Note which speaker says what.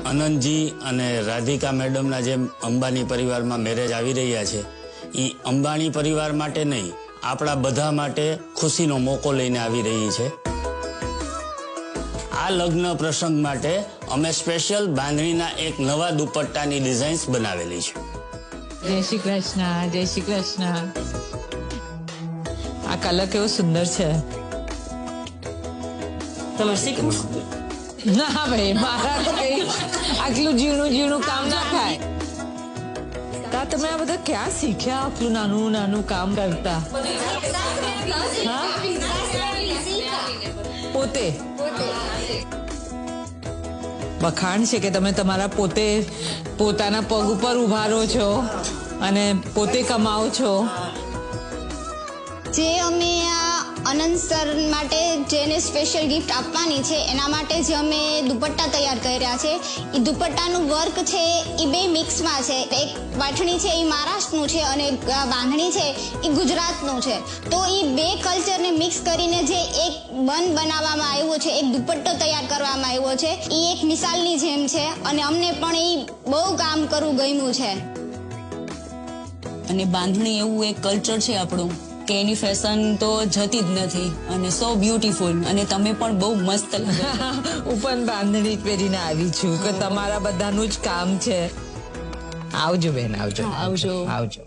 Speaker 1: અનંતજી અને રાધિકા મેડમના જે અંબાણી પરિવારમાં મેરેજ આવી રહ્યા છે એ અંબાણી પરિવાર માટે નહીં, આપણા બધા માટે ખુશીનો મોકો લઈને આવી રહી છે. આ લગ્ન પ્રસંગ માટે અમે સ્પેશિયલ બાંધણીના એક નવા દુપટ્ટાની ડિઝાઇન્સ બનાવેલી છે.
Speaker 2: જય શ્રી કૃષ્ણ, જય શ્રી કૃષ્ણ. આ કલર કેવો સુંદર છે.
Speaker 3: તમે શીખવું?
Speaker 2: ના ભાઈ, મારા તો કઈ આટલું ઝીણું કામ ના થાય. તમે આ બધા ક્યાં શીખ્યા આટલું નાનું નાનું કામ કરતા? પોતે વખાણ છે કે તમે તમારા પોતાના પગ ઉપર ઉભા રહો છો અને પોતે કમાઓ છો.
Speaker 4: જે અમે આ અનંત સર માટે જેને સ્પેશિયલ ગિફ્ટ આપવાની છે એના માટે જે અમે દુપટ્ટા તૈયાર કર્યા છે, એ દુપટ્ટાનું વર્ક છે એ બે મિક્સમાં છે. એક પાઠણી છે એ મહારાષ્ટ્રનું છે અને બાંધણી છે એ ગુજરાતનું છે. તો એ બે કલ્ચરને મિક્સ કરીને જે એક બન બનાવવામાં આવ્યો છે, એક દુપટ્ટો તૈયાર કરવામાં આવ્યો છે, એ એક મિસાલની જેમ છે અને અમને પણ એ બહુ કામ કરવું ગમ્યું છે.
Speaker 3: અને બાંધણી એવું એક કલ્ચર છે આપણું કે એની ફેશન તો જતી જ નથી અને સો બ્યુટીફુલ. અને તમે પણ બહુ મસ્ત લાગો.
Speaker 2: હું પણ બાંધણી પહેરીને આવી છું કે તમારા બધાનું જ કામ છે. આવજો બેન, આવજો.
Speaker 3: આવજો.
Speaker 2: આવજો.